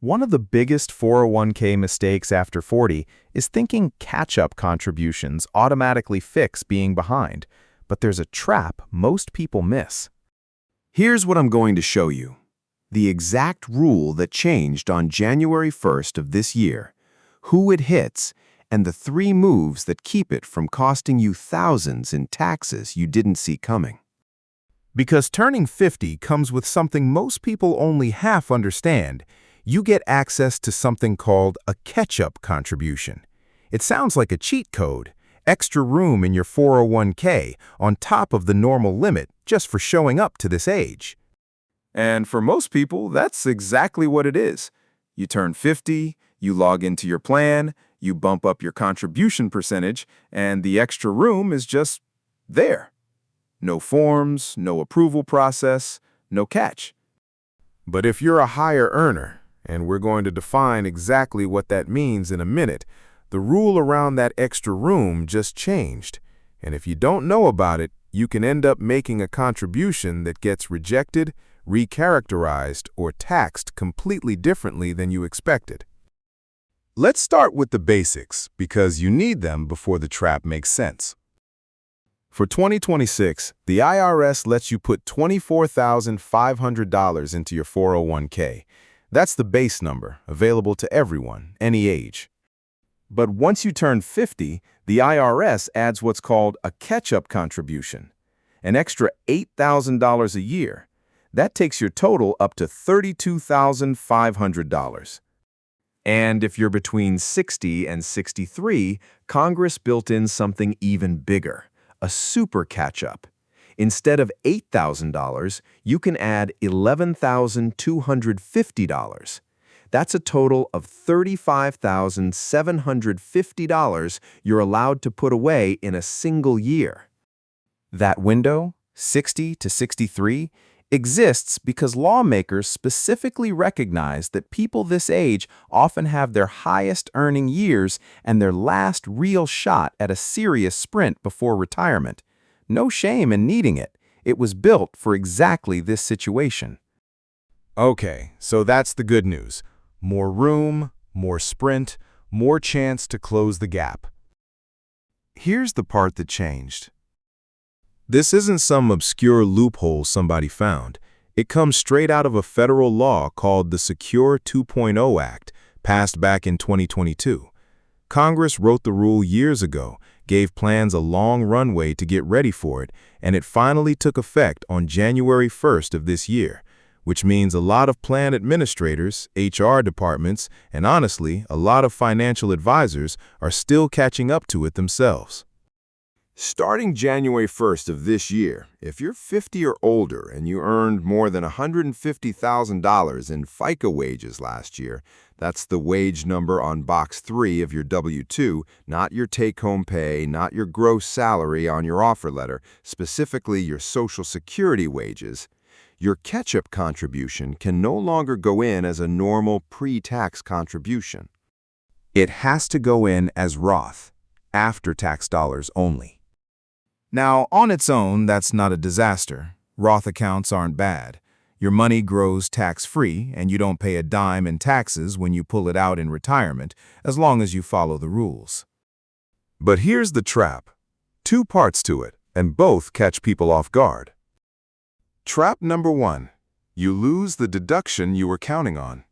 One of the biggest 401k mistakes after 40 is thinking catch-up contributions automatically fix being behind, but there's a trap most people miss. Here's what I'm going to show you. The exact rule that changed on January 1st of this year, who it hits, and the 3 moves that keep it from costing you thousands in taxes you didn't see coming. Because turning 50 comes with something most people only half understand. You get access to something called a catch-up contribution. It sounds like a cheat code, extra room in your 401k on top of the normal limit just for showing up to this age. And for most people, that's exactly what it is. You turn 50, you log into your plan, you bump up your contribution percentage, and the extra room is just there. No forms, no approval process, no catch. But if you're a higher earner, and we're going to define exactly what that means in a minute, the rule around that extra room just changed. And if you don't know about it, you can end up making a contribution that gets rejected, recharacterized, or taxed completely differently than you expected. Let's start with the basics, because you need them before the trap makes sense. For 2026, the IRS lets you put $24,500 into your 401k. That's the base number, available to everyone, any age. But once you turn 50, the IRS adds what's called a catch-up contribution, an extra $8,000 a year. That takes your total up to $32,500. And if you're between 60 and 63, Congress built in something even bigger, a super catch-up. Instead of $8,000, you can add $11,250. That's a total of $35,750 you're allowed to put away in a single year. That window, 60 to 63, exists because lawmakers specifically recognize that people this age often have their highest earning years and their last real shot at a serious sprint before retirement. No shame in needing it. It was built for exactly this situation. Okay, so that's the good news. More room, more sprint, more chance to close the gap. Here's the part that changed. This isn't some obscure loophole somebody found. It comes straight out of a federal law called the Secure 2.0 Act, passed back in 2022. Congress wrote the rule years ago, gave plans a long runway to get ready for it, and it finally took effect on January 1st of this year, which means a lot of plan administrators, HR departments, and honestly, a lot of financial advisors are still catching up to it themselves. Starting January 1st of this year, if you're 50 or older and you earned more than $150,000 in FICA wages last year, that's the wage number on box 3 of your W-2, not your take-home pay, not your gross salary on your offer letter, specifically your Social Security wages, your catch-up contribution can no longer go in as a normal pre-tax contribution. It has to go in as Roth, after-tax dollars only. Now, on its own, that's not a disaster. Roth accounts aren't bad. Your money grows tax-free, and you don't pay a dime in taxes when you pull it out in retirement, as long as you follow the rules. But here's the trap. 2 parts to it, and both catch people off guard. Trap number 1. You lose the deduction you were counting on.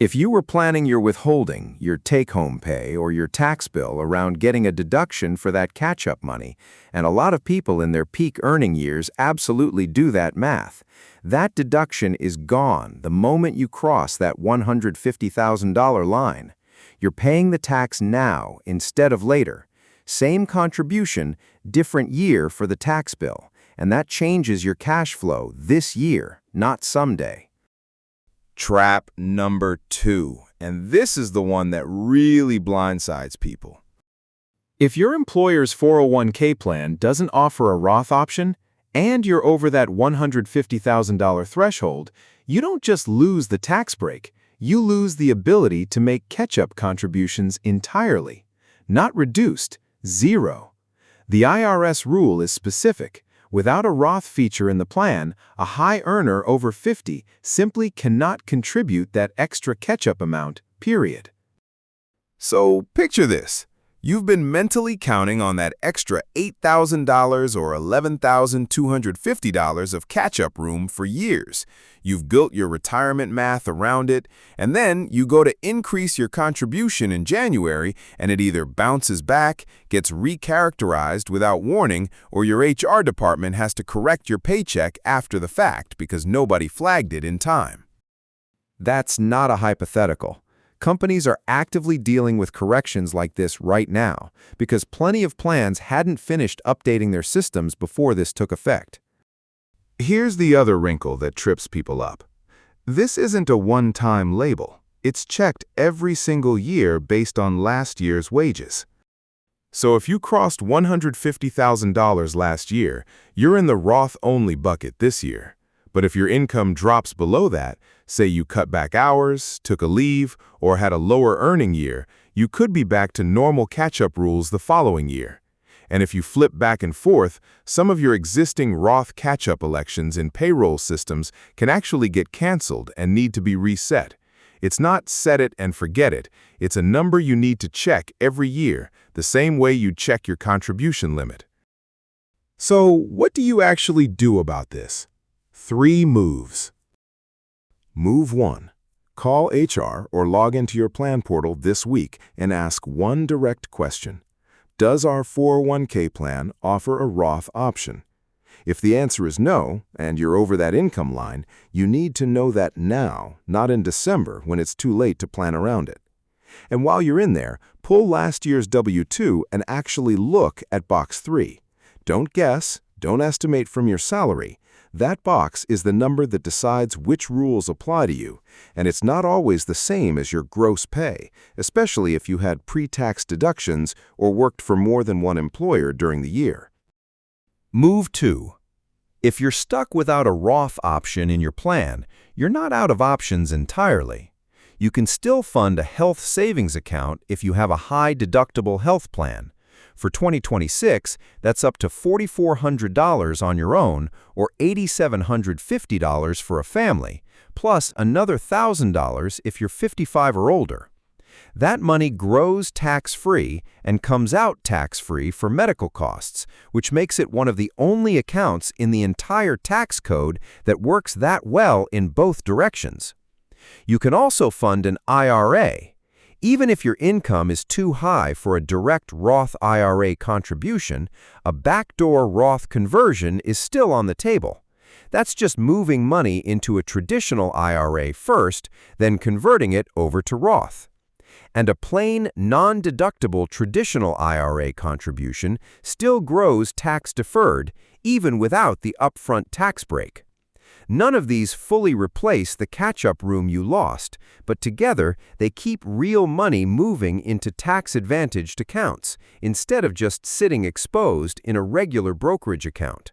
If you were planning your withholding, your take-home pay, or your tax bill around getting a deduction for that catch-up money, and a lot of people in their peak earning years absolutely do that math, that deduction is gone the moment you cross that $150,000 line. You're paying the tax now instead of later. Same contribution, different year for the tax bill, and that changes your cash flow this year, not someday. Trap number 2, and this is the one that really blindsides people. If your employer's 401k plan doesn't offer a Roth option, and you're over that $150,000 threshold, you don't just lose the tax break, you lose the ability to make catch-up contributions entirely. Not reduced, zero. The IRS rule is specific. Without a Roth feature in the plan, a high earner over 50 simply cannot contribute that extra catch-up amount, period. So picture this. You've been mentally counting on that extra $8,000 or $11,250 of catch-up room for years. You've built your retirement math around it, and then you go to increase your contribution in January, and it either bounces back, gets recharacterized without warning, or your HR department has to correct your paycheck after the fact because nobody flagged it in time. That's not a hypothetical. Companies are actively dealing with corrections like this right now because plenty of plans hadn't finished updating their systems before this took effect. Here's the other wrinkle that trips people up. This isn't a one-time label. It's checked every single year based on last year's wages. So if you crossed $150,000 last year, you're in the Roth-only bucket this year. But if your income drops below that, say you cut back hours, took a leave, or had a lower earning year, you could be back to normal catch-up rules the following year. And if you flip back and forth, some of your existing Roth catch-up elections in payroll systems can actually get canceled and need to be reset. It's not set it and forget it. It's a number you need to check every year, the same way you check your contribution limit. So what do you actually do about this? 3 moves. Move 1. Call HR or log into your plan portal this week and ask one direct question. Does our 401k plan offer a Roth option? If the answer is no, and you're over that income line, you need to know that now, not in December when it's too late to plan around it. And while you're in there, pull last year's W-2 and actually look at box 3. Don't guess, don't estimate from your salary. That box is the number that decides which rules apply to you, and it's not always the same as your gross pay, especially if you had pre-tax deductions or worked for more than one employer during the year. Move 2. If you're stuck without a Roth option in your plan, you're not out of options entirely. You can still fund a health savings account if you have a high-deductible health plan. For 2026, that's up to $4,400 on your own or $8,750 for a family, plus another $1,000 if you're 55 or older. That money grows tax-free and comes out tax-free for medical costs, which makes it one of the only accounts in the entire tax code that works that well in both directions. You can also fund an IRA. Even if your income is too high for a direct Roth IRA contribution, a backdoor Roth conversion is still on the table. That's just moving money into a traditional IRA first, then converting it over to Roth. And a plain, non-deductible traditional IRA contribution still grows tax-deferred, even without the upfront tax break. None of these fully replace the catch-up room you lost, but together they keep real money moving into tax-advantaged accounts, instead of just sitting exposed in a regular brokerage account.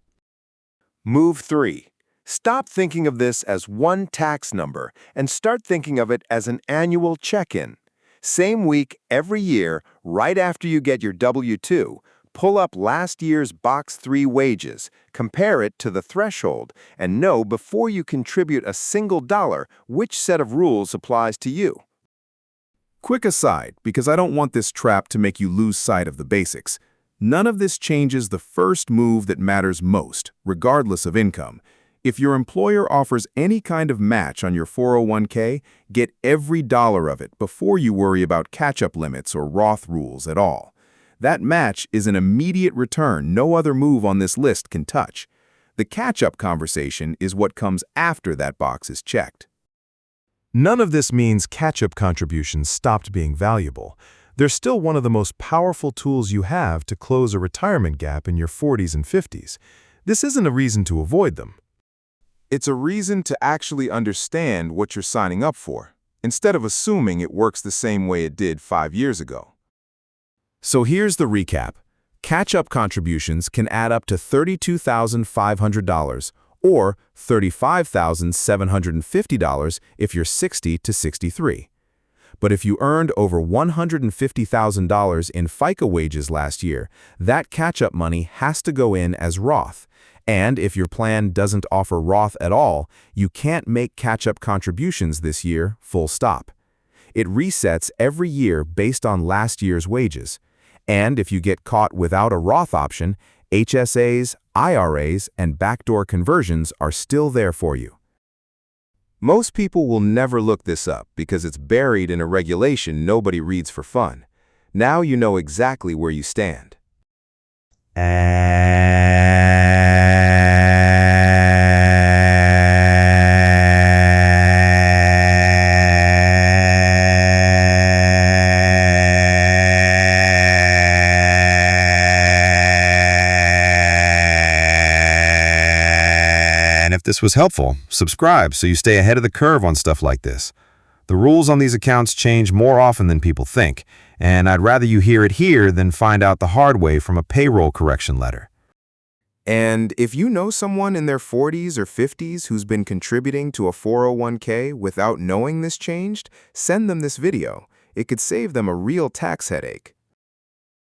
Move 3. Stop thinking of this as one tax number and start thinking of it as an annual check-in. Same week, every year, right after you get your W-2, pull up last year's Box 3 wages, compare it to the threshold, and know before you contribute a single dollar which set of rules applies to you. Quick aside, because I don't want this trap to make you lose sight of the basics. None of this changes the first move that matters most, regardless of income. If your employer offers any kind of match on your 401k, get every dollar of it before you worry about catch-up limits or Roth rules at all. That match is an immediate return no other move on this list can touch. The catch-up conversation is what comes after that box is checked. None of this means catch-up contributions stopped being valuable. They're still one of the most powerful tools you have to close a retirement gap in your 40s and 50s. This isn't a reason to avoid them. It's a reason to actually understand what you're signing up for, instead of assuming it works the same way it did 5 years ago. So here's the recap. Catch-up contributions can add up to $32,500 or $35,750 if you're 60 to 63. But if you earned over $150,000 in FICA wages last year, that catch-up money has to go in as Roth. And if your plan doesn't offer Roth at all, you can't make catch-up contributions this year, full stop. It resets every year based on last year's wages. And if you get caught without a Roth option, HSAs, IRAs, and backdoor conversions are still there for you. Most people will never look this up because it's buried in a regulation nobody reads for fun. Now you know exactly where you stand. And if this was helpful, subscribe so you stay ahead of the curve on stuff like this. The rules on these accounts change more often than people think, and I'd rather you hear it here than find out the hard way from a payroll correction letter. And if you know someone in their 40s or 50s who's been contributing to a 401k without knowing this changed, send them this video. It could save them a real tax headache.